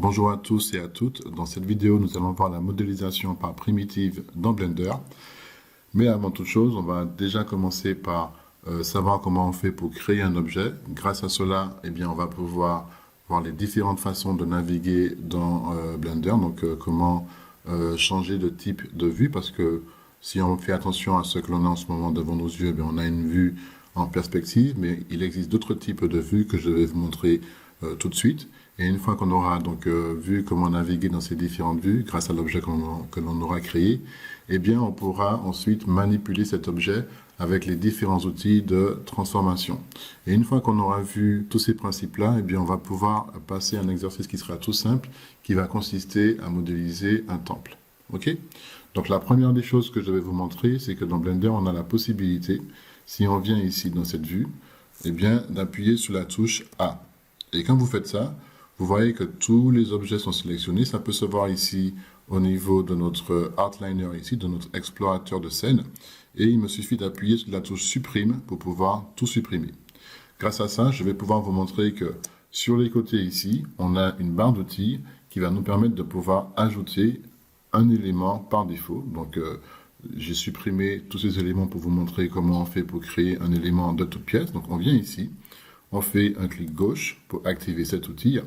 Bonjour à tous et à toutes. Dans cette vidéo, nous allons voir la modélisation par primitive dans Blender. Mais avant toute chose, on va déjà commencer par savoir comment on fait pour créer un objet. Grâce à cela, eh bien, on va pouvoir voir les différentes façons de naviguer dans Blender. Donc, comment changer de type de vue, parce que si on fait attention à ce que l'on a en ce moment devant nos yeux, eh bien, on a une vue en perspective, mais il existe d'autres types de vues que je vais vous montrer tout de suite. Et une fois qu'on aura donc vu comment naviguer dans ces différentes vues, grâce à l'objet que l'on aura créé, eh bien, on pourra ensuite manipuler cet objet avec les différents outils de transformation. Et une fois qu'on aura vu tous ces principes-là, eh bien, on va pouvoir passer à un exercice qui sera tout simple, qui va consister à modéliser un temple. OK? Donc, la première des choses que je vais vous montrer, c'est que dans Blender, on a la possibilité, si on vient ici dans cette vue, eh bien, d'appuyer sur la touche A. Et quand vous faites ça, vous voyez que tous les objets sont sélectionnés. Ça peut se voir ici au niveau de notre outliner, ici, de notre explorateur de scène. Et il me suffit d'appuyer sur la touche supprime pour pouvoir tout supprimer. Grâce à ça, je vais pouvoir vous montrer que sur les côtés ici, on a une barre d'outils qui va nous permettre de pouvoir ajouter un élément par défaut. Donc, j'ai supprimé tous ces éléments pour vous montrer comment on fait pour créer un élément de toute pièce. Donc, on vient ici. On fait un clic gauche pour activer cet outil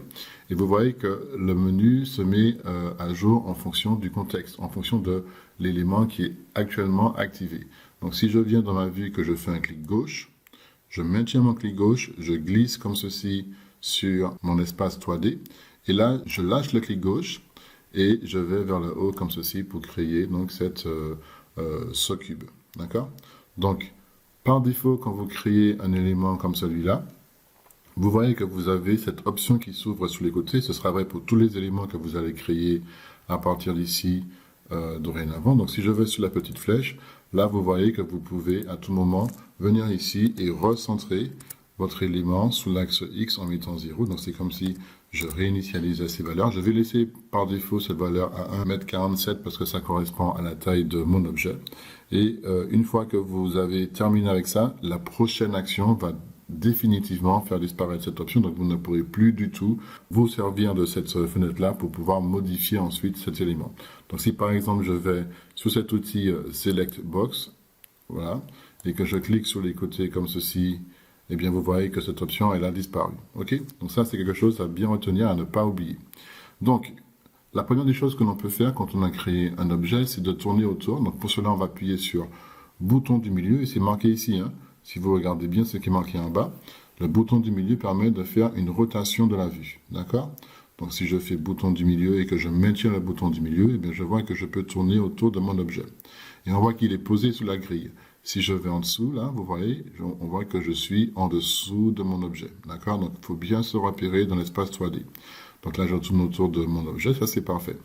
et vous voyez que le menu se met à jour en fonction du contexte, en fonction de l'élément qui est actuellement activé. Donc si je viens dans ma vue que je fais un clic gauche, je maintiens mon clic gauche, je glisse comme ceci sur mon espace 3D et là je lâche le clic gauche et je vais vers le haut comme ceci pour créer donc ce cube. D'accord? Donc par défaut, quand vous créez un élément comme celui-là, vous voyez que vous avez cette option qui s'ouvre sur les côtés. Ce sera vrai pour tous les éléments que vous allez créer à partir d'ici dorénavant. Donc si je vais sur la petite flèche, là vous voyez que vous pouvez à tout moment venir ici et recentrer votre élément sous l'axe X en mettant 0. Donc c'est comme si je réinitialisais ces valeurs. Je vais laisser par défaut cette valeur à 1,47 m parce que ça correspond à la taille de mon objet. Et une fois que vous avez terminé avec ça, la prochaine action va définitivement faire disparaître cette option, donc vous ne pourrez plus du tout vous servir de cette fenêtre là pour pouvoir modifier ensuite cet élément. Donc si par exemple je vais sur cet outil Select Box, voilà, et que je clique sur les côtés comme ceci, eh bien vous voyez que cette option elle a disparu. Ok? Donc ça c'est quelque chose à bien retenir, à ne pas oublier. Donc la première des choses que l'on peut faire quand on a créé un objet, c'est de tourner autour. Donc pour cela on va appuyer sur bouton du milieu et c'est marqué ici, hein. Si vous regardez bien ce qui est marqué en bas, le bouton du milieu permet de faire une rotation de la vue. D'accord? Donc si je fais bouton du milieu et que je maintiens le bouton du milieu, eh bien, je vois que je peux tourner autour de mon objet. Et on voit qu'il est posé sous la grille. Si je vais en dessous, là, vous voyez, on voit que je suis en dessous de mon objet. D'accord? Donc il faut bien se repérer dans l'espace 3D. Donc là, je tourne autour de mon objet, ça c'est parfait.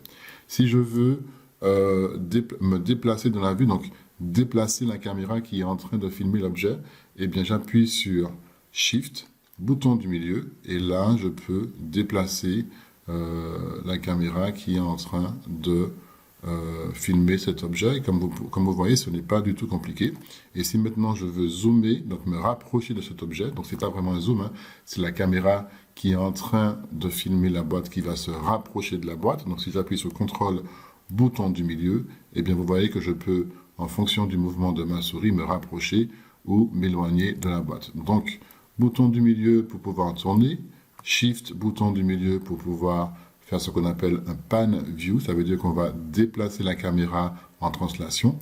Si je veux me déplacer dans la vue, donc déplacer la caméra qui est en train de filmer l'objet, eh bien j'appuie sur Shift, bouton du milieu, et là je peux déplacer la caméra qui est en train de filmer cet objet. Et comme vous voyez, ce n'est pas du tout compliqué. Et si maintenant je veux zoomer, donc me rapprocher de cet objet, donc c'est pas vraiment un zoom, hein, c'est la caméra qui est en train de filmer la boîte qui va se rapprocher de la boîte. Donc si j'appuie sur CTRL, bouton du milieu, eh bien vous voyez que je peux, en fonction du mouvement de ma souris, me rapprocher ou m'éloigner de la boîte. Donc, bouton du milieu pour pouvoir tourner, Shift, bouton du milieu pour pouvoir faire ce qu'on appelle un pan view, ça veut dire qu'on va déplacer la caméra en translation,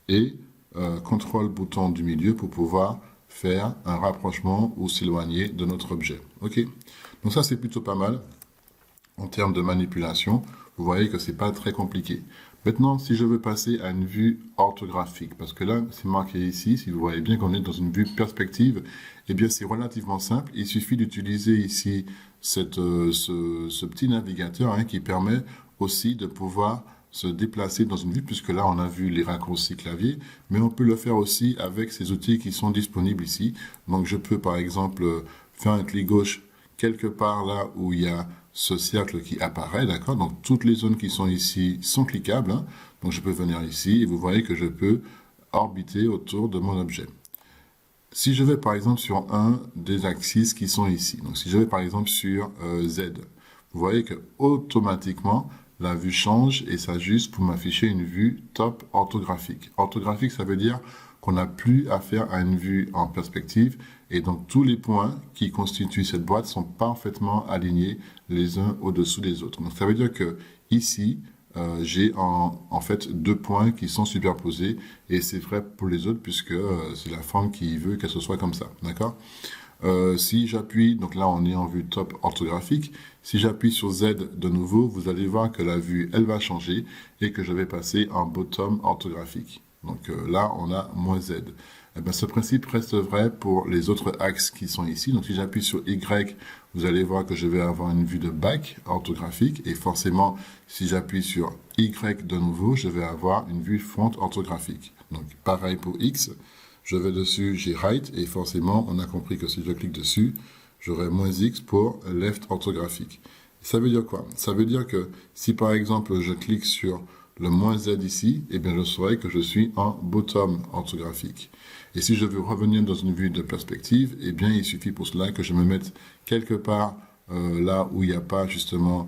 et CTRL, bouton du milieu pour pouvoir faire un rapprochement ou s'éloigner de notre objet. Ok? Donc ça c'est plutôt pas mal en termes de manipulation. Vous voyez que c'est pas très compliqué. Maintenant, si je veux passer à une vue orthographique, parce que là, c'est marqué ici, si vous voyez bien qu'on est dans une vue perspective, eh bien, c'est relativement simple. Il suffit d'utiliser ici ce petit navigateur hein, qui permet aussi de pouvoir se déplacer dans une vue, puisque là, on a vu les raccourcis clavier, mais on peut le faire aussi avec ces outils qui sont disponibles ici. Donc, je peux, par exemple, faire un clic gauche quelque part là où il y a ce cercle qui apparaît, d'accord? Donc, toutes les zones qui sont ici sont cliquables. Hein. Donc, je peux venir ici et vous voyez que je peux orbiter autour de mon objet. Si je vais, par exemple, sur un des axes qui sont ici, donc si je vais, par exemple, sur Z, vous voyez que automatiquement, la vue change et s'ajuste pour m'afficher une vue top orthographique. Orthographique, ça veut dire qu'on n'a plus affaire à une vue en perspective et donc tous les points qui constituent cette boîte sont parfaitement alignés les uns au-dessous des autres. Donc ça veut dire que ici, j'ai en fait 2 points qui sont superposés et c'est vrai pour les autres puisque c'est la forme qui veut que ce soit comme ça, d'accord? Si j'appuie, donc là on est en vue top orthographique, si j'appuie sur Z de nouveau, vous allez voir que la vue elle va changer et que je vais passer en bottom orthographique. Donc là on a -Z. Eh bien, ce principe reste vrai pour les autres axes qui sont ici. Donc si j'appuie sur Y, vous allez voir que je vais avoir une vue de back orthographique et forcément si j'appuie sur Y de nouveau, je vais avoir une vue front orthographique. Donc pareil pour X. Je vais dessus, j'ai right, et forcément, on a compris que si je clique dessus, j'aurai -X pour left orthographique. Ça veut dire quoi? Ça veut dire que si par exemple, je clique sur le -Z ici, eh bien, je saurai que je suis en bottom orthographique. Et si je veux revenir dans une vue de perspective, eh bien, il suffit pour cela que je me mette quelque part là où il n'y a pas justement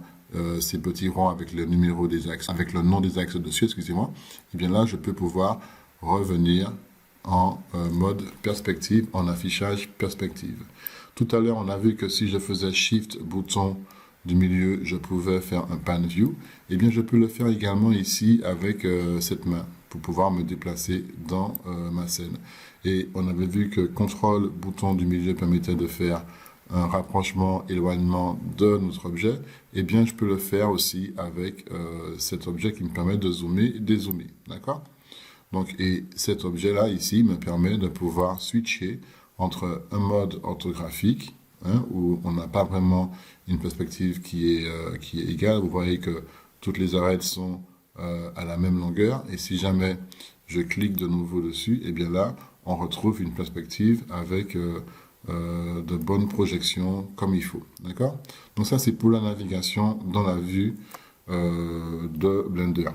ces petits ronds avec le numéro des axes, avec le nom des axes dessus, excusez-moi. Eh bien là, je peux pouvoir revenir en mode perspective, en affichage perspective. Tout à l'heure, on a vu que si je faisais Shift bouton du milieu, je pouvais faire un pan view. Eh bien, je peux le faire également ici avec cette main pour pouvoir me déplacer dans ma scène. Et on avait vu que contrôle bouton du milieu permettait de faire un rapprochement, éloignement de notre objet. Eh bien, je peux le faire aussi avec cet objet qui me permet de zoomer et dézoomer. D'accord ? Donc, et cet objet-là, ici, me permet de pouvoir switcher entre un mode orthographique, où on n'a pas vraiment une perspective qui est égale. Vous voyez que toutes les arêtes sont à la même longueur. Et si jamais je clique de nouveau dessus, et bien là, on retrouve une perspective avec de bonnes projections comme il faut. D'accord? Donc ça, c'est pour la navigation dans la vue de Blender.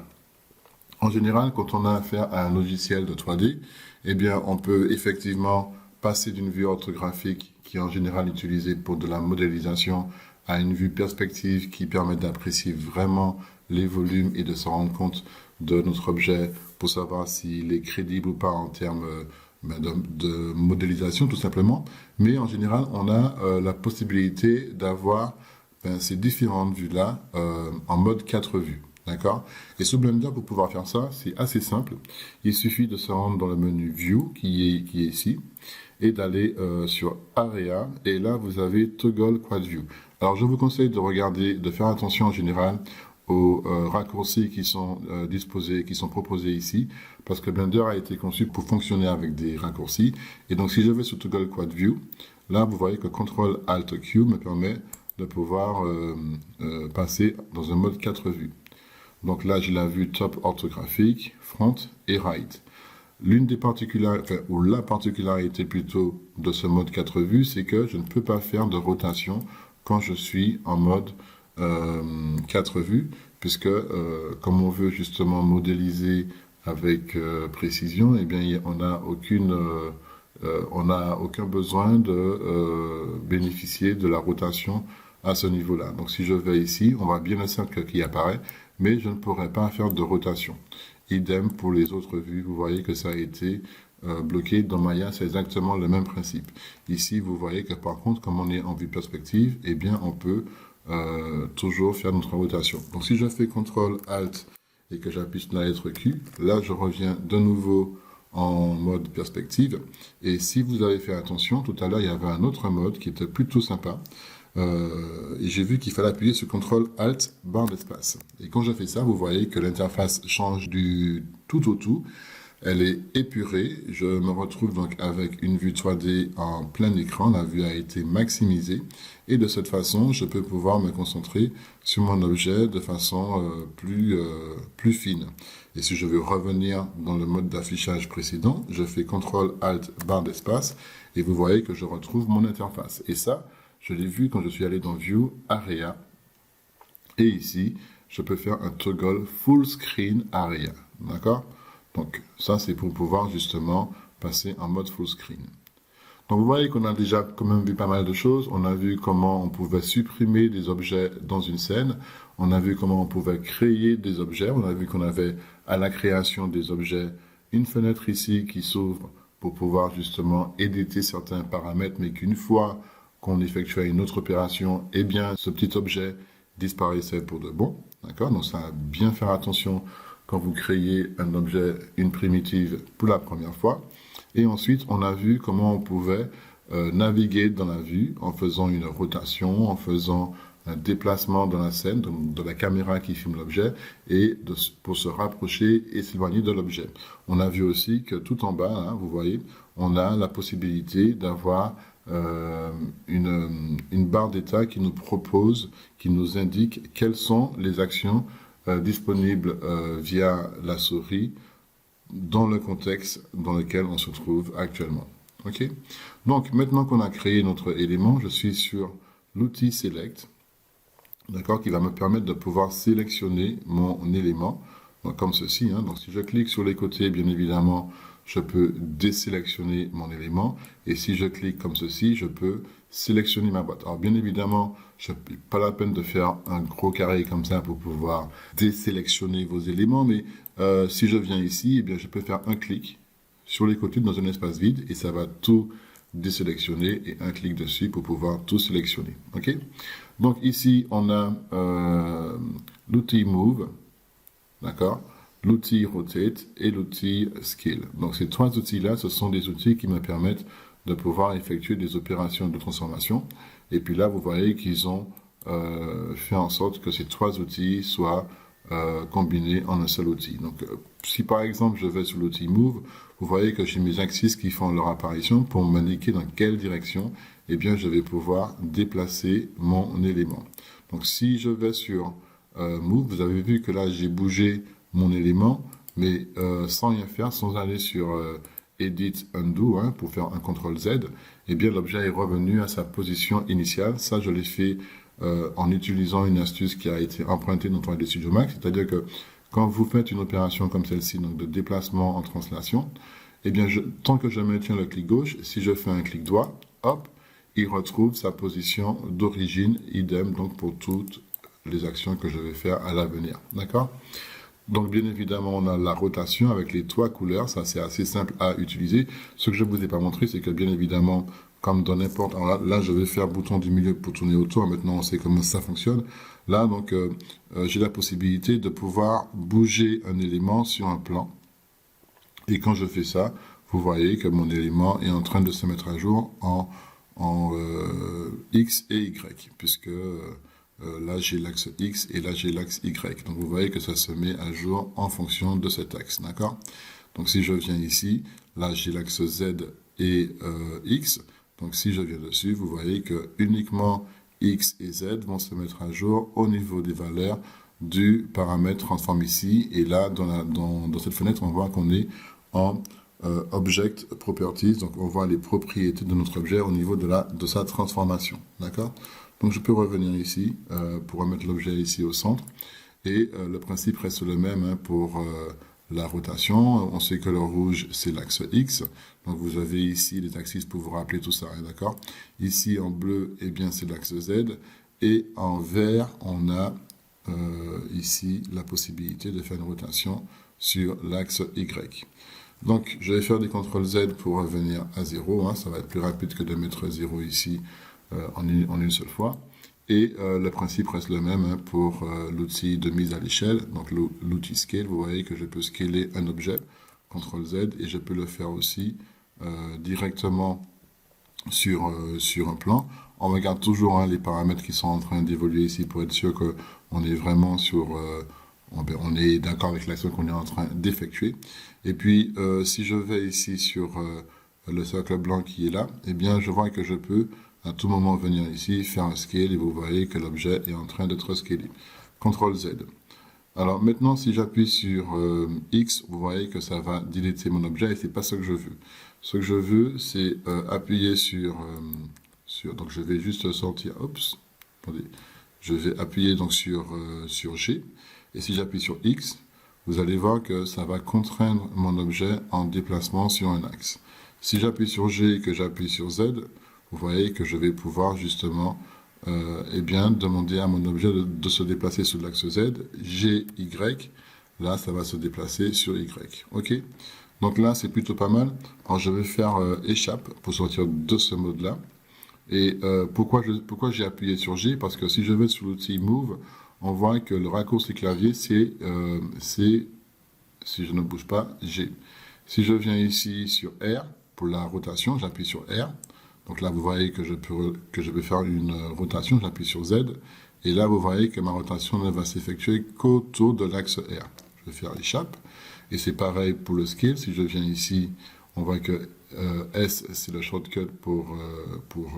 En général, quand on a affaire à un logiciel de 3D, eh bien, on peut effectivement passer d'une vue orthographique qui est en général utilisée pour de la modélisation à une vue perspective qui permet d'apprécier vraiment les volumes et de se rendre compte de notre objet pour savoir s'il est crédible ou pas en termes de modélisation tout simplement. Mais en général, on a la possibilité d'avoir ces différentes vues-là en mode 4 vues. D'accord? Et sous Blender, pour pouvoir faire ça, c'est assez simple. Il suffit de se rendre dans le menu View, qui est ici, et d'aller sur Area, et là, vous avez Toggle Quad View. Alors, je vous conseille de regarder, de faire attention en général aux raccourcis qui sont disposés, qui sont proposés ici, parce que Blender a été conçu pour fonctionner avec des raccourcis. Et donc, si je vais sur Toggle Quad View, là, vous voyez que Ctrl-Alt-Q me permet de pouvoir passer dans un mode 4 vues. Donc là, j'ai la vue top orthographique, front et right. L'une des particularités, ou la particularité plutôt de ce mode 4 vues, c'est que je ne peux pas faire de rotation quand je suis en mode 4 vues, puisque comme on veut justement modéliser avec précision, eh bien, on n'a aucun besoin de bénéficier de la rotation à ce niveau-là. Donc si je vais ici, on voit bien le cercle qui apparaît, mais je ne pourrai pas faire de rotation. Idem pour les autres vues, vous voyez que ça a été bloqué. Dans Maya, c'est exactement le même principe. Ici, vous voyez que par contre, comme on est en vue perspective, eh bien, on peut toujours faire notre rotation. Donc si je fais CTRL-ALT et que j'appuie sur la lettre Q, là, je reviens de nouveau en mode perspective. Et si vous avez fait attention, tout à l'heure, il y avait un autre mode qui était plutôt sympa. Et j'ai vu qu'il fallait appuyer sur CTRL-ALT barre d'espace. Et quand je fais ça, vous voyez que l'interface change du tout au tout. Elle est épurée. Je me retrouve donc avec une vue 3D en plein écran. La vue a été maximisée. Et de cette façon, je peux pouvoir me concentrer sur mon objet de façon plus fine. Et si je veux revenir dans le mode d'affichage précédent, je fais CTRL-ALT barre d'espace. Et vous voyez que je retrouve mon interface. Et ça, je l'ai vu quand je suis allé dans View, Area. Et ici, je peux faire un toggle Full Screen Area. D'accord? Donc, ça, c'est pour pouvoir justement passer en mode Full Screen. Donc vous voyez qu'on a déjà quand même vu pas mal de choses. On a vu comment on pouvait supprimer des objets dans une scène. On a vu comment on pouvait créer des objets. On a vu qu'on avait à la création des objets une fenêtre ici qui s'ouvre pour pouvoir justement éditer certains paramètres, mais qu'une fois qu'on effectuait une autre opération, eh bien ce petit objet disparaissait pour de bon. D'accord? Donc ça, bien faire attention quand vous créez un objet, une primitive pour la première fois. Et ensuite, on a vu comment on pouvait naviguer dans la vue en faisant une rotation, en faisant un déplacement dans la scène, de la caméra qui filme l'objet, et pour se rapprocher et s'éloigner de l'objet. On a vu aussi que tout en bas, hein, vous voyez, on a la possibilité d'avoir une barre d'état qui nous propose, qui nous indique quelles sont les actions disponibles via la souris dans le contexte dans lequel on se trouve actuellement. Ok? Donc, maintenant qu'on a créé notre élément, je suis sur l'outil Select, d'accord, qui va me permettre de pouvoir sélectionner mon élément, donc, comme ceci. Hein. Donc, si je clique sur les côtés, bien évidemment, je peux désélectionner mon élément. Et si je clique comme ceci, je peux sélectionner ma boîte. Alors, bien évidemment, ce n'est pas la peine de faire un gros carré comme ça pour pouvoir désélectionner vos éléments, mais si je viens ici, eh bien, je peux faire un clic sur les côtés dans un espace vide et ça va tout désélectionner et un clic dessus pour pouvoir tout sélectionner. Ok? Donc ici, on a l'outil Move, d'accord, l'outil Rotate et l'outil Scale. Donc ces trois outils-là, ce sont des outils qui me permettent de pouvoir effectuer des opérations de transformation. Et puis là, vous voyez qu'ils ont fait en sorte que ces trois outils soient combinés en un seul outil. Donc si par exemple je vais sur l'outil Move, vous voyez que j'ai mes axes qui font leur apparition pour m'indiquer dans quelle direction eh bien, je vais pouvoir déplacer mon élément. Donc si je vais sur Move, vous avez vu que là j'ai bougé mon élément, mais sans rien faire, sans aller sur Edit Undo, hein, pour faire un CTRL-Z, eh bien l'objet est revenu à sa position initiale. Ça, je l'ai fait en utilisant une astuce qui a été empruntée dans 3D Studio Max, c'est-à-dire que quand vous faites une opération comme celle-ci, donc de déplacement en translation, eh bien, tant que je maintiens le clic gauche, si je fais un clic droit, hop, il retrouve sa position d'origine, idem, donc pour toutes les actions que je vais faire à l'avenir. D'accord? Donc, bien évidemment, on a la rotation avec les trois couleurs. Ça, c'est assez simple à utiliser. Ce que je ne vous ai pas montré, c'est que, bien évidemment, comme dans n'importe... Alors là, je vais faire bouton du milieu pour tourner autour. Maintenant, on sait comment ça fonctionne. Là, donc, j'ai la possibilité de pouvoir bouger un élément sur un plan. Et quand je fais ça, vous voyez que mon élément est en train de se mettre à jour en X et Y, puisque là j'ai l'axe X et là j'ai l'axe Y. Donc vous voyez que ça se met à jour en fonction de cet axe, d'accord? Donc si je viens ici, là j'ai l'axe Z et X. Donc si je viens dessus, vous voyez que uniquement X et Z vont se mettre à jour au niveau des valeurs du paramètre transform ici. Et là, dans cette fenêtre, on voit qu'on est en Object Properties, donc on voit les propriétés de notre objet au niveau de sa transformation, d'accord? Donc je peux revenir ici pour remettre l'objet ici au centre, et le principe reste le même hein, pour la rotation. On sait que le rouge c'est l'axe X, donc vous avez ici les axes pour vous rappeler tout ça, hein, d'accord? Ici en bleu, eh bien c'est l'axe Z, et en vert on a ici la possibilité de faire une rotation sur l'axe Y. Donc, je vais faire des CTRL Z pour revenir à 0. Hein, ça va être plus rapide que de mettre 0 ici en une seule fois. Et le principe reste le même hein, pour l'outil de mise à l'échelle. Donc, l'outil Scale, vous voyez que je peux scaler un objet, CTRL Z, et je peux le faire aussi directement sur un plan. On regarde toujours hein, les paramètres qui sont en train d'évoluer ici pour être sûr qu'on est vraiment sur... on est d'accord avec l'action qu'on est en train d'effectuer. Et puis, si je vais ici sur le cercle blanc qui est là, eh bien, je vois que je peux à tout moment venir ici, faire un scale, et vous voyez que l'objet est en train d'être scalé. CTRL Z. Alors maintenant, si j'appuie sur X, vous voyez que ça va dilater mon objet, et c'est pas ce que je veux. Ce que je veux, c'est appuyer sur... donc je vais juste sortir... Oups, attendez. Je vais appuyer donc sur G. Et si j'appuie sur X, vous allez voir que ça va contraindre mon objet en déplacement sur un axe. Si j'appuie sur G et que j'appuie sur Z, vous voyez que je vais pouvoir justement eh bien, demander à mon objet de se déplacer sur l'axe Z. G, Y, là, ça va se déplacer sur Y. OK? Donc là, c'est plutôt pas mal. Alors, je vais faire échappe pour sortir de ce mode-là. Et pourquoi j'ai appuyé sur G? Parce que si je vais sur l'outil Move, on voit que le raccourci clavier, c'est, si je ne bouge pas, G. Si je viens ici sur R, pour la rotation, j'appuie sur R. Donc là, vous voyez que je peux faire une rotation, j'appuie sur Z. Et là, vous voyez que ma rotation ne va s'effectuer qu'autour de l'axe R. Je vais faire échappe. Et c'est pareil pour le scale. Si je viens ici, on voit que S, c'est le shortcut pour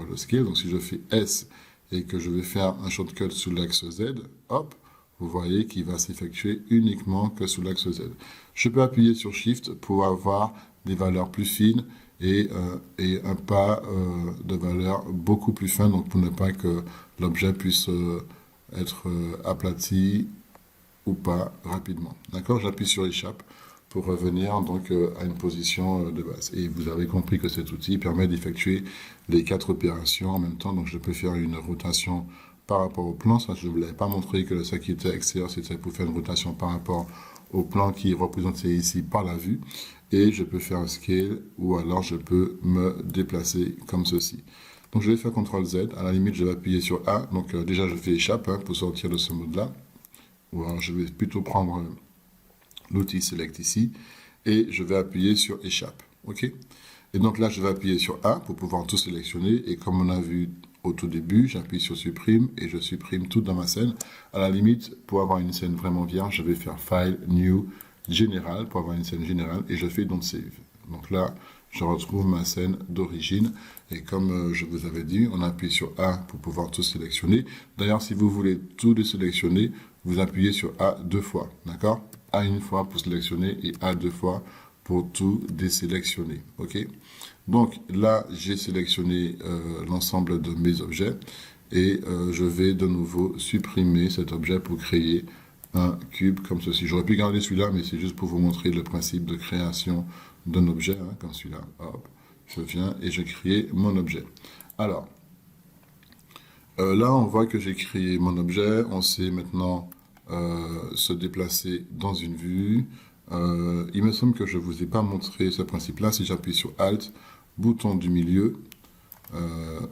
le scale. Donc si je fais S et que je vais faire un shortcut sous l'axe Z, hop, vous voyez qu'il va s'effectuer uniquement que sous l'axe Z. Je peux appuyer sur Shift pour avoir des valeurs plus fines et un pas de valeur beaucoup plus fin, donc pour ne pas que l'objet puisse être aplati ou pas rapidement. D'accord? J'appuie sur échappe pour revenir donc à une position de base. Et vous avez compris que cet outil permet d'effectuer les 4 opérations en même temps. Donc je peux faire une rotation par rapport au plan. Ça, je ne vous l'avais pas montré que ça qui était extérieur, c'était pour faire une rotation par rapport au plan qui est représenté ici par la vue. Et je peux faire un scale ou alors je peux me déplacer comme ceci. Donc je vais faire CTRL Z. À la limite, je vais appuyer sur A. Donc déjà, je fais échappe pour sortir de ce mode-là. Ou alors je vais plutôt prendre l'outil Select ici, et je vais appuyer sur échappe. OK? Et donc là, je vais appuyer sur A pour pouvoir tout sélectionner, et comme on a vu au tout début, j'appuie sur supprime, et je supprime tout dans ma scène. À la limite, pour avoir une scène vraiment vierge, je vais faire File, New, Général, pour avoir une scène générale, et je fais Don't Save. Donc là, je retrouve ma scène d'origine, et comme je vous avais dit, on appuie sur A pour pouvoir tout sélectionner. D'ailleurs, si vous voulez tout désélectionner, vous appuyez sur A 2 fois, d'accord? A une fois pour sélectionner et A 2 fois pour tout désélectionner. OK? Donc là, j'ai sélectionné l'ensemble de mes objets et je vais de nouveau supprimer cet objet pour créer un cube comme ceci. J'aurais pu garder celui-là, mais c'est juste pour vous montrer le principe de création d'un objet, comme celui-là. Hop, je viens et je crée mon objet. Alors, là, on voit que j'ai créé mon objet. On sait maintenant se déplacer dans une vue. Il me semble que je ne vous ai pas montré ce principe-là. Si j'appuie sur Alt, bouton du milieu,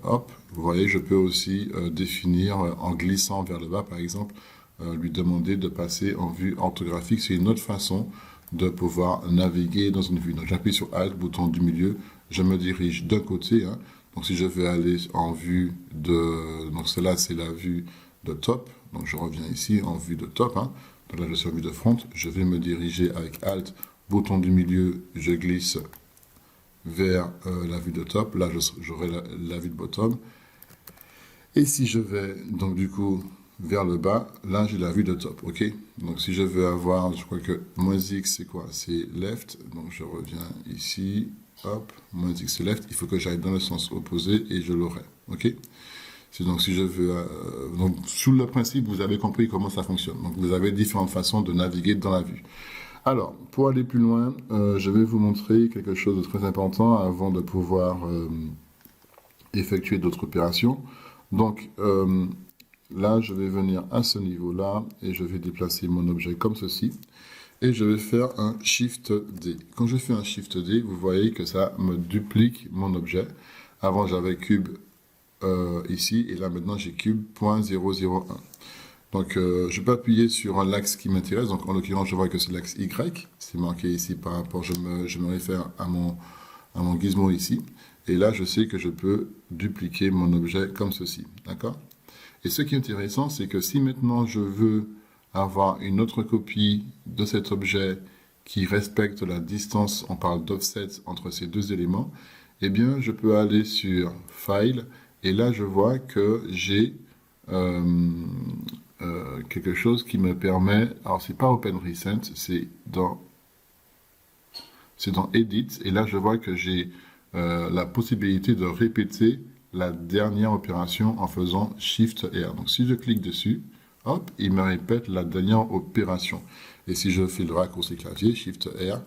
hop, vous voyez, je peux aussi définir en glissant vers le bas, par exemple, lui demander de passer en vue orthographique. C'est une autre façon de pouvoir naviguer dans une vue. Donc j'appuie sur Alt, bouton du milieu, je me dirige d'un côté. Donc si je veux aller en vue de... Donc cela, c'est la vue de top. Donc je reviens ici en vue de top. Donc là, je suis en vue de front. Je vais me diriger avec Alt, bouton du milieu, je glisse vers la vue de top. Là, j'aurai la vue de bottom. Et si je vais, donc du coup, vers le bas, là, j'ai la vue de top. OK? Donc si je veux avoir, je crois que moins X, c'est quoi? C'est left. Donc je reviens ici. Hop, moins X, c'est left. Il faut que j'aille dans le sens opposé et je l'aurai. OK? Donc si je veux, donc sous le principe, vous avez compris comment ça fonctionne. Donc vous avez différentes façons de naviguer dans la vue. Alors, pour aller plus loin, je vais vous montrer quelque chose de très important avant de pouvoir effectuer d'autres opérations. Donc là, je vais venir à ce niveau-là et je vais déplacer mon objet comme ceci. Et je vais faire un Shift D. Quand je fais un Shift D, vous voyez que ça me duplique mon objet. Avant, j'avais cube ici, et là maintenant j'ai cube 0.001. Donc je peux appuyer sur l'axe qui m'intéresse, donc en l'occurrence je vois que c'est l'axe Y, c'est marqué ici par rapport, je me réfère à mon gizmo ici, et là je sais que je peux dupliquer mon objet comme ceci, d'accord? Et ce qui est intéressant, c'est que si maintenant je veux avoir une autre copie de cet objet qui respecte la distance, on parle d'offset entre ces deux éléments, eh bien je peux aller sur File, et là, je vois que j'ai quelque chose qui me permet... Alors, c'est pas Open Recent, c'est dans Edit. Et là, je vois que j'ai la possibilité de répéter la dernière opération en faisant Shift R. Donc, si je clique dessus, hop, il me répète la dernière opération. Et si je fais le raccourci clavier, Shift R,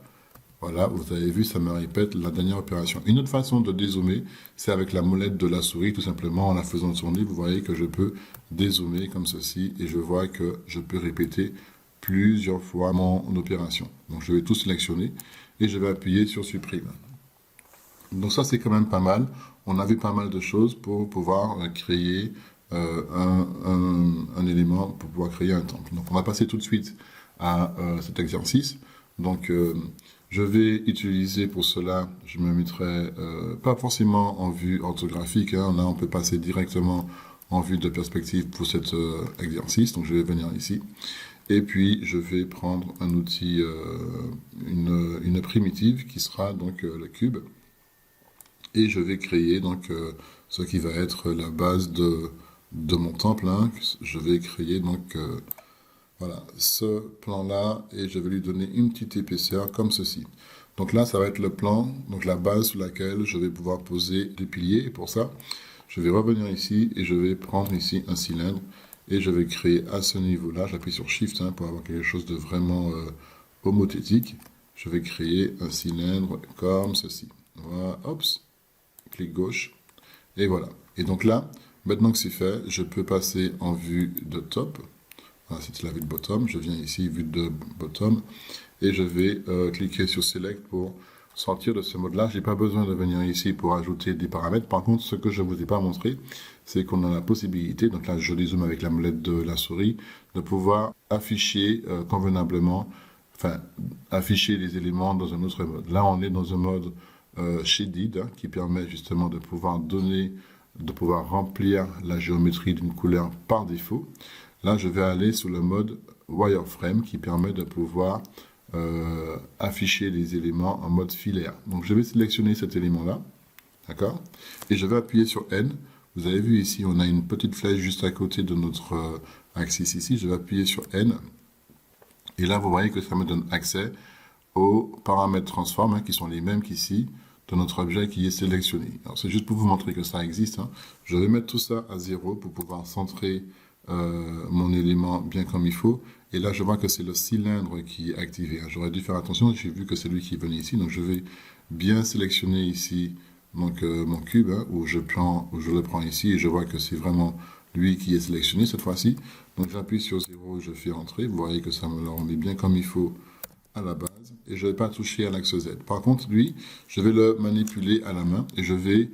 Voilà, vous avez vu, ça me répète la dernière opération. Une autre façon de dézoomer, c'est avec la molette de la souris, tout simplement en la faisant tourner. Vous voyez que je peux dézoomer comme ceci et je vois que je peux répéter plusieurs fois mon opération. Donc je vais tout sélectionner et je vais appuyer sur supprime. Donc ça, c'est quand même pas mal. On a vu pas mal de choses pour pouvoir créer un élément, pour pouvoir créer un temple. Donc on va passer tout de suite à cet exercice. Donc je vais utiliser pour cela, je me mettrai pas forcément en vue orthographique, hein, là on peut passer directement en vue de perspective pour cet exercice. Donc je vais venir ici. Et puis je vais prendre un outil, une primitive qui sera donc le cube. Et je vais créer donc ce qui va être la base de mon temple. Hein. Je vais créer donc voilà, ce plan-là et je vais lui donner une petite épaisseur comme ceci. Donc là, ça va être le plan, donc la base sur laquelle je vais pouvoir poser des piliers. Et pour ça, je vais revenir ici et je vais prendre ici un cylindre et je vais créer à ce niveau-là, j'appuie sur Shift hein, pour avoir quelque chose de vraiment homothétique. Je vais créer un cylindre comme ceci. Voilà, hop, clic gauche et voilà. Et donc là, maintenant que c'est fait, je peux passer en vue de top. Voilà, c'était la vue de bottom. Je viens ici, vue de bottom, et je vais cliquer sur Select pour sortir de ce mode-là. Je n'ai pas besoin de venir ici pour ajouter des paramètres. Par contre, ce que je ne vous ai pas montré, c'est qu'on a la possibilité, donc là je dézoome avec la molette de la souris, de pouvoir afficher convenablement, enfin, afficher les éléments dans un autre mode. Là, on est dans un mode shaded, hein, qui permet justement de pouvoir donner, de pouvoir remplir la géométrie d'une couleur par défaut. Là, je vais aller sur le mode wireframe qui permet de pouvoir afficher les éléments en mode filaire. Donc, je vais sélectionner cet élément-là, d'accord? Et je vais appuyer sur N. Vous avez vu ici, on a une petite flèche juste à côté de notre axis ici. Je vais appuyer sur N. Et là, vous voyez que ça me donne accès aux paramètres transform, hein, qui sont les mêmes qu'ici, de notre objet qui est sélectionné. Alors, c'est juste pour vous montrer que ça existe. Hein. Je vais mettre tout ça à 0 pour pouvoir centrer mon élément bien comme il faut. Et là, je vois que c'est le cylindre qui est activé. Hein. J'aurais dû faire attention, j'ai vu que c'est lui qui venait ici. Donc, je vais bien sélectionner ici donc, mon cube, hein, où je le prends ici et je vois que c'est vraiment lui qui est sélectionné cette fois-ci. Donc, j'appuie sur 0 et je fais entrer. Vous voyez que ça me le remet bien comme il faut à la base. Et je ne vais pas toucher à l'axe Z. Par contre, lui, je vais le manipuler à la main et je vais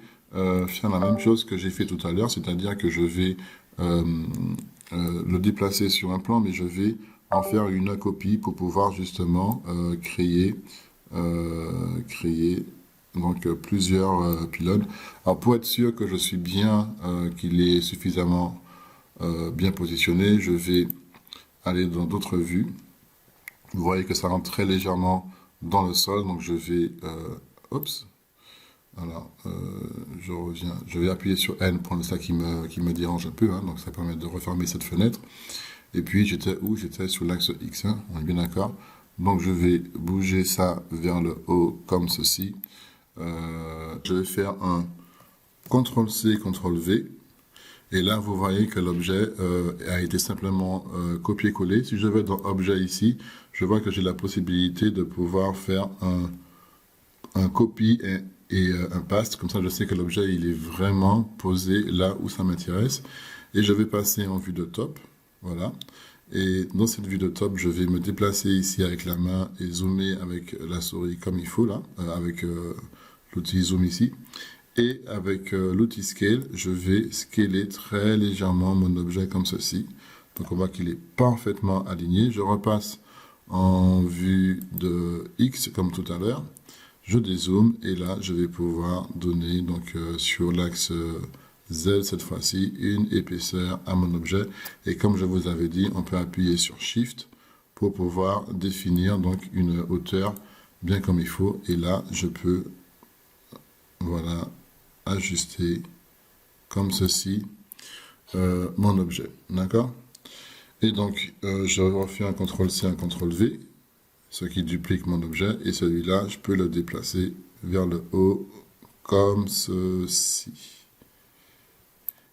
faire la même chose que j'ai fait tout à l'heure, c'est-à-dire que je vais le déplacer sur un plan, mais je vais en faire une copie pour pouvoir justement créer donc plusieurs pylônes. Alors pour être sûr que je suis bien, qu'il est suffisamment bien positionné, je vais aller dans d'autres vues. Vous voyez que ça rentre très légèrement dans le sol, donc je vais, alors, je reviens, je vais appuyer sur N pour ça qui me dérange un peu, hein, donc ça permet de refermer cette fenêtre. Et puis j'étais où? J'étais sur l'axe X, hein, on est bien d'accord. Donc je vais bouger ça vers le haut comme ceci. Je vais faire un CTRL-C, CTRL-V. Et là, vous voyez que l'objet a été simplement copié-collé. Si je vais dans Objet ici, je vois que j'ai la possibilité de pouvoir faire un copie et un paste. Comme ça, je sais que l'objet il est vraiment posé là où ça m'intéresse. Et je vais passer en vue de top. Voilà. Et dans cette vue de top, je vais me déplacer ici avec la main et zoomer avec la souris comme il faut, là, avec l'outil zoom ici. Et avec l'outil Scale, je vais scaler très légèrement mon objet comme ceci. Donc on voit qu'il est parfaitement aligné. Je repasse en vue de X comme tout à l'heure. Je dézoome et là, je vais pouvoir donner donc sur l'axe Z cette fois-ci une épaisseur à mon objet. Et comme je vous avais dit, on peut appuyer sur Shift pour pouvoir définir donc une hauteur bien comme il faut. Et là, je peux, voilà, ajuster comme ceci mon objet, d'accord? Et donc je refais un CTRL-C, un CTRL-V, ce qui duplique mon objet, et celui-là je peux le déplacer vers le haut comme ceci.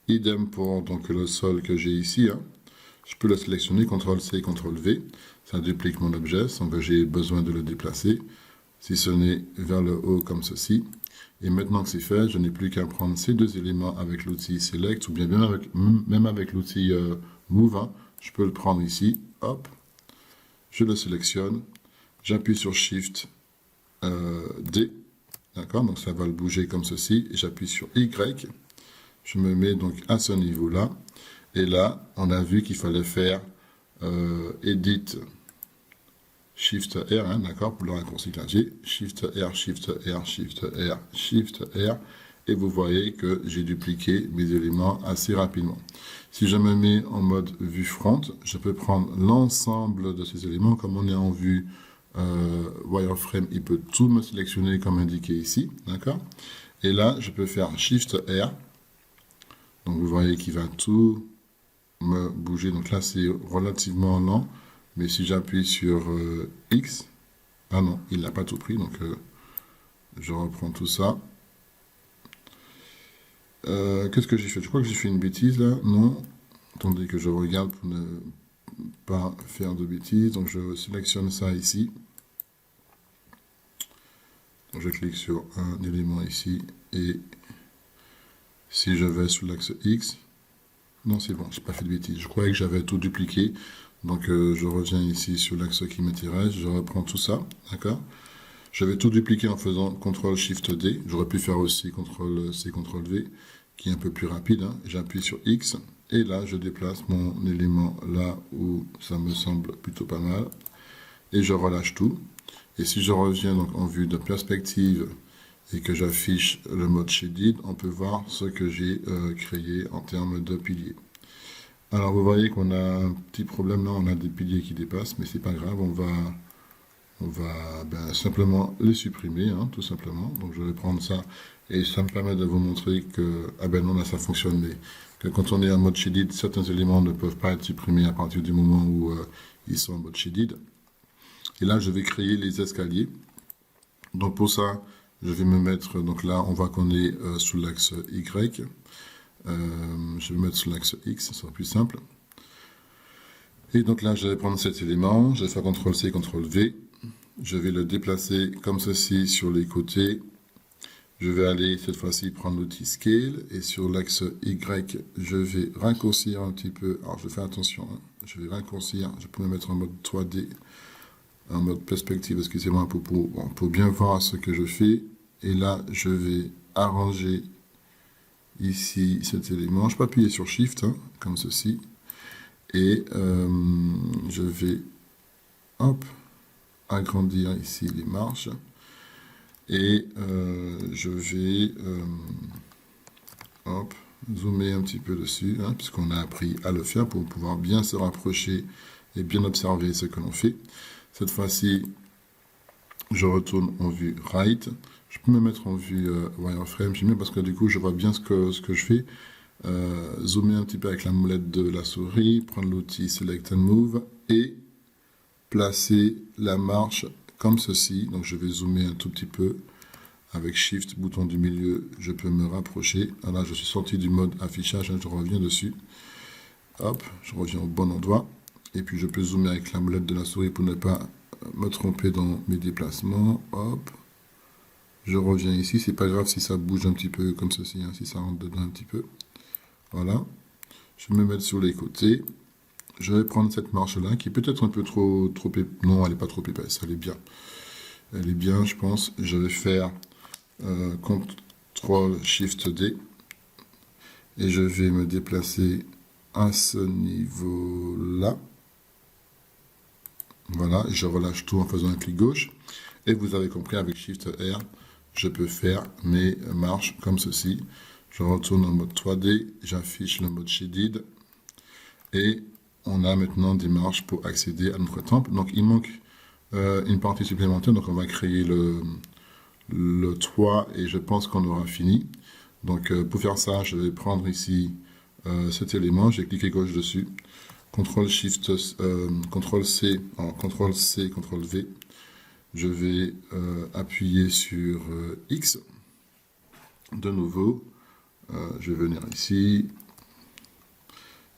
Idem pour donc le sol que j'ai ici, hein. Je peux le sélectionner, CTRL-C, CTRL-V, ça duplique mon objet sans que j'ai besoin de le déplacer. si ce n'est vers le haut comme ceci. Et maintenant que c'est fait, je n'ai plus qu'à prendre ces deux éléments avec l'outil Select, ou bien même avec l'outil Move, hein. Je peux le prendre ici, hop, je le sélectionne, j'appuie sur Shift D, d'accord, donc ça va le bouger comme ceci, et j'appuie sur Y, je me mets donc à ce niveau-là, et là, on a vu qu'il fallait faire Edit Shift R, hein, d'accord, pour le raccourci clavier, Shift R, Shift R, Shift R, Shift R, et vous voyez que j'ai dupliqué mes éléments assez rapidement. Si je me mets en mode vue front, je peux prendre l'ensemble de ces éléments, comme on est en vue wireframe, il peut tout me sélectionner comme indiqué ici, d'accord. Et là, je peux faire Shift R, donc vous voyez qu'il va tout me bouger, donc là c'est relativement lent, mais si j'appuie sur X, ah non, il n'a pas tout pris, donc je reprends tout ça. Qu'est-ce que j'ai fait? Je crois que j'ai fait une bêtise là, non, attendez que je regarde pour ne pas faire de bêtises, donc je sélectionne ça ici, donc je clique sur un élément ici, et si je vais sur l'axe X, non c'est bon, j'ai pas fait de bêtises, je croyais que j'avais tout dupliqué, donc je reviens ici sur l'axe qui m'intéresse, je reprends tout ça, d'accord. J'avais tout dupliqué en faisant CTRL-SHIFT-D, j'aurais pu faire aussi CTRL-C, CTRL-V, qui est un peu plus rapide, hein. J'appuie sur X, et là je déplace mon élément là où ça me semble plutôt pas mal, et je relâche tout. Et si je reviens donc en vue de perspective, et que j'affiche le mode Shaded, on peut voir ce que j'ai créé en termes de piliers. Alors vous voyez qu'on a un petit problème là, on a des piliers qui dépassent, mais c'est pas grave, on va simplement les supprimer, hein, tout simplement. Donc je vais prendre ça, et ça me permet de vous montrer que, ah ben non, là ça fonctionne, mais que quand on est en mode Shaded, certains éléments ne peuvent pas être supprimés à partir du moment où ils sont en mode Shaded. Et là je vais créer les escaliers. Donc pour ça, je vais me mettre, donc là on voit qu'on est sous l'axe Y, je vais mettre sous l'axe X, ça sera plus simple. Et donc là je vais prendre cet élément, je vais faire CTRL-C, CTRL-V, je vais le déplacer comme ceci sur les côtés, je vais aller cette fois-ci prendre l'outil Scale, et sur l'axe Y, je vais raccourcir un petit peu, alors je fais attention, hein, je vais raccourcir, je peux me mettre en mode 3D, en mode perspective, excusez-moi, pour bien voir ce que je fais. Et là, je vais arranger ici cet élément. Je peux appuyer sur Shift, hein, comme ceci. Et je vais, hop, agrandir ici les marges. Et je vais, hop, zoomer un petit peu dessus, hein, puisqu'on a appris à le faire pour pouvoir bien se rapprocher et bien observer ce que l'on fait. Cette fois-ci, je retourne en vue right. Je peux me mettre en vue wireframe, j'aime bien parce que du coup, je vois bien ce que je fais. Zoomer un petit peu avec la molette de la souris, prendre l'outil Select and Move et placer la marche comme ceci. Donc, je vais zoomer un tout petit peu. Avec Shift, bouton du milieu, je peux me rapprocher. Là, je suis sorti du mode affichage, hein, je reviens dessus. Hop, je reviens au bon endroit. Et puis, je peux zoomer avec la molette de la souris pour ne pas me tromper dans mes déplacements. Hop, je reviens ici. C'est pas grave si ça bouge un petit peu comme ceci, hein, si ça rentre dedans un petit peu. Voilà. Je vais me mettre sur les côtés. Je vais prendre cette marche-là, qui est peut-être un peu trop épaisse. Non, elle n'est pas trop épaisse, elle est bien. Elle est bien, je pense. Je vais faire CTRL-SHIFT-D. Et je vais me déplacer à ce niveau-là. Voilà, je relâche tout en faisant un clic gauche. Et vous avez compris, avec Shift R, je peux faire mes marches comme ceci. Je retourne en mode 3D, j'affiche le mode Shaded. Et on a maintenant des marches pour accéder à notre temple. Donc il manque une partie supplémentaire, donc on va créer le toit et je pense qu'on aura fini. Donc pour faire ça, je vais prendre ici cet élément, j'ai cliqué gauche dessus. CTRL-SHIFT, CTRL-C, CTRL-C, CTRL-V. Je vais appuyer sur X. De nouveau, je vais venir ici.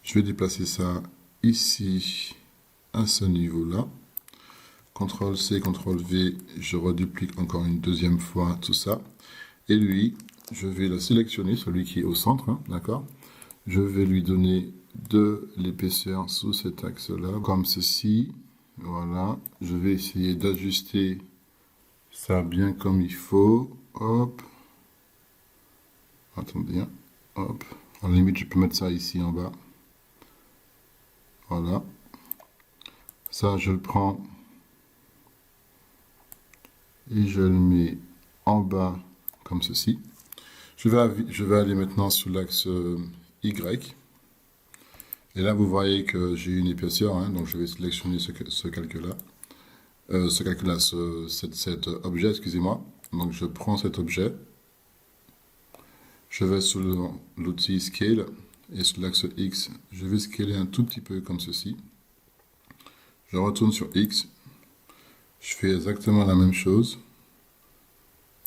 Je vais déplacer ça ici, à ce niveau-là. CTRL-C, CTRL-V, je reduplique encore une deuxième fois tout ça. Et lui, je vais le sélectionner, celui qui est au centre, hein, d'accord? Je vais lui donner de l'épaisseur sous cet axe-là, comme ceci. Voilà, je vais essayer d'ajuster ça bien comme il faut. Hop. Attendez, hein. Hop. À la limite, je peux mettre ça ici en bas. Voilà. Ça, je le prends et je le mets en bas comme ceci. Je vais aller maintenant sous l'axe Y. Et là, vous voyez que j'ai une épaisseur, hein, donc je vais sélectionner ce calcul-là. Cet objet, excusez-moi. Donc je prends cet objet. Je vais sur l'outil Scale et sur l'axe X, je vais scaler un tout petit peu comme ceci. Je retourne sur X. Je fais exactement la même chose.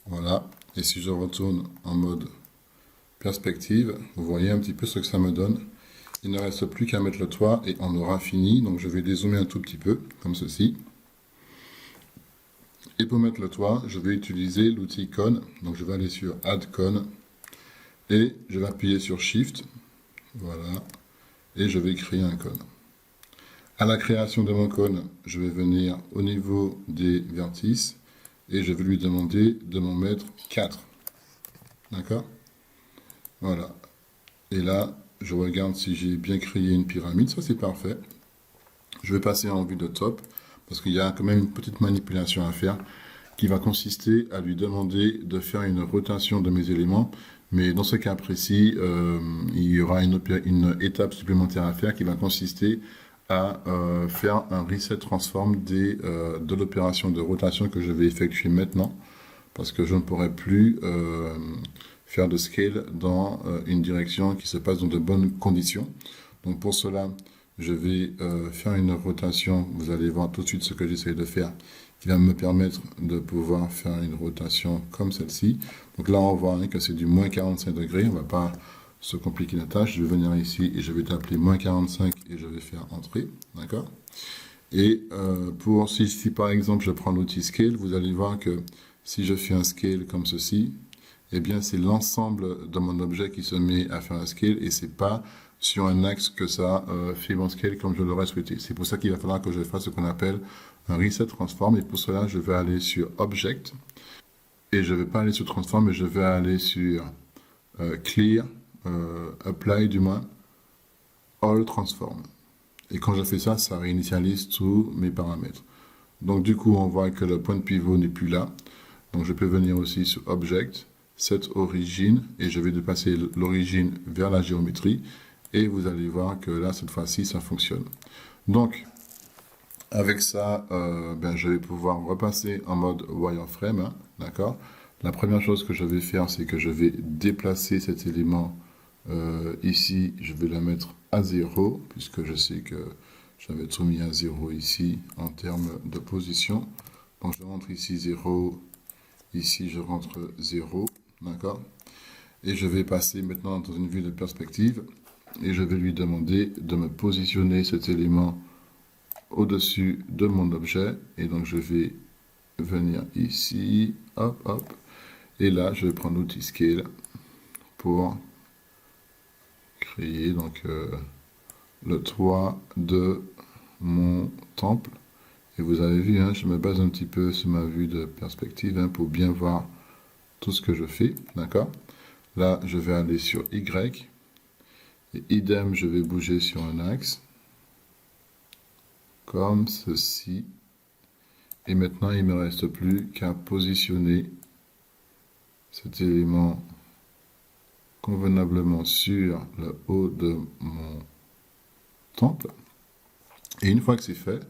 Voilà. Et si je retourne en mode perspective, vous voyez un petit peu ce que ça me donne. Il ne reste plus qu'à mettre le toit et on aura fini. Donc je vais dézoomer un tout petit peu, comme ceci. Et pour mettre le toit, je vais utiliser l'outil Cône. Donc je vais aller sur Add Cône. Et je vais appuyer sur Shift. Voilà. Et je vais créer un cône. À la création de mon cône, je vais venir au niveau des vertices. Et je vais lui demander de m'en mettre 4. D'accord? Voilà. Et là, je regarde si j'ai bien créé une pyramide. Ça, c'est parfait. Je vais passer en vue de top. Parce qu'il y a quand même une petite manipulation à faire qui va consister à lui demander de faire une rotation de mes éléments. Mais dans ce cas précis, il y aura une étape supplémentaire à faire qui va consister à faire un reset transform de l'opération de rotation que je vais effectuer maintenant. Parce que je ne pourrai plus faire de scale dans une direction qui se passe dans de bonnes conditions. Donc pour cela, je vais faire une rotation. Vous allez voir tout de suite ce que j'essaie de faire, qui va me permettre de pouvoir faire une rotation comme celle-ci. Donc là, on voit que c'est du moins 45 degrés. On ne va pas se compliquer la tâche. Je vais venir ici et je vais taper moins 45 et je vais faire entrée. D'accord? Et si par exemple je prends l'outil Scale, vous allez voir que si je fais un scale comme ceci, eh bien c'est l'ensemble de mon objet qui se met à faire un scale et c'est pas sur un axe que ça fait mon scale comme je l'aurais souhaité. C'est pour ça qu'il va falloir que je fasse ce qu'on appelle un reset transform et pour cela je vais aller sur Object et je ne vais pas aller sur Transform mais je vais aller sur Clear, Apply du moins, All Transform. Et quand je fais ça, ça réinitialise tous mes paramètres. Donc du coup on voit que le point de pivot n'est plus là. Donc je peux venir aussi sur Object, Set Origin et je vais dépasser l'origine vers la géométrie. Et vous allez voir que là, cette fois-ci, ça fonctionne. Donc, avec ça, je vais pouvoir repasser en mode wireframe. Hein, d'accord? La première chose que je vais faire, c'est que je vais déplacer cet élément ici. Je vais la mettre à 0, puisque je sais que j'avais tout mis à 0 ici en termes de position. Donc, je rentre ici 0. Ici, je rentre 0. D'accord? Et je vais passer maintenant dans une vue de perspective. Et je vais lui demander de me positionner cet élément au-dessus de mon objet. Et donc je vais venir ici, hop, hop. Et là, je vais prendre l'outil Scale pour créer donc, le toit de mon temple. Et vous avez vu, hein, je me base un petit peu sur ma vue de perspective pour bien voir tout ce que je fais. D'accord? Là, je vais aller sur Y. Et idem, je vais bouger sur un axe, comme ceci. Et maintenant, il ne me reste plus qu'à positionner cet élément convenablement sur le haut de mon temple. Et une fois que c'est fait,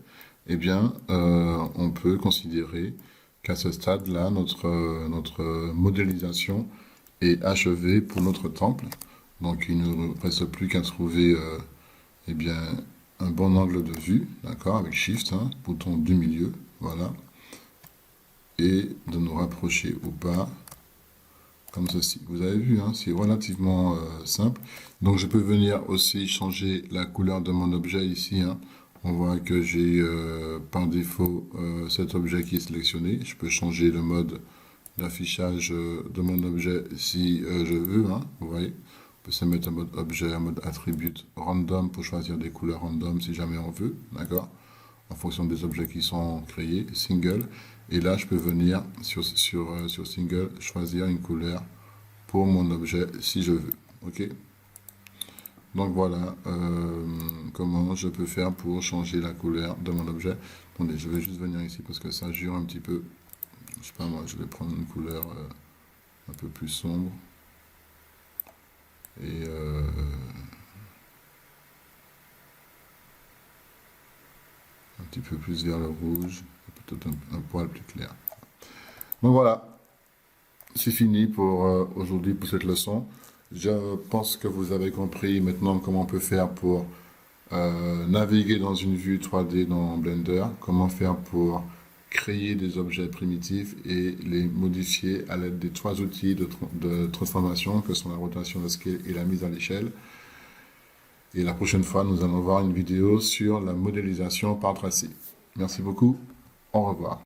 eh bien, on peut considérer qu'à ce stade-là, notre modélisation est achevée pour notre temple. Donc il ne nous reste plus qu'à trouver eh bien, un bon angle de vue, d'accord, avec Shift, hein, bouton du milieu, voilà, et de nous rapprocher ou pas, comme ceci. Vous avez vu, hein, c'est relativement simple. Donc je peux venir aussi changer la couleur de mon objet ici, hein, On voit que j'ai par défaut cet objet qui est sélectionné. Je peux changer le mode d'affichage de mon objet si je veux, hein, vous voyez. On peut se mettre en mode objet, en mode attribute random pour choisir des couleurs random si jamais on veut, d'accord, en fonction des objets qui sont créés, single. Et là, je peux venir sur single, choisir une couleur pour mon objet si je veux, ok. Donc voilà comment je peux faire pour changer la couleur de mon objet. Attendez, je vais juste venir ici parce que ça jure un petit peu. Je sais pas moi, je vais prendre une couleur un peu plus sombre. Et un petit peu plus vers le rouge, peut-être un poil plus clair. Donc voilà, c'est fini pour aujourd'hui pour cette leçon. Je pense que vous avez compris maintenant comment on peut faire pour naviguer dans une vue 3D dans Blender, comment faire pour créer des objets primitifs et les modifier à l'aide des 3 outils de transformation que sont la rotation, le scale et la mise à l'échelle. Et la prochaine fois, nous allons voir une vidéo sur la modélisation par tracé. Merci beaucoup, au revoir.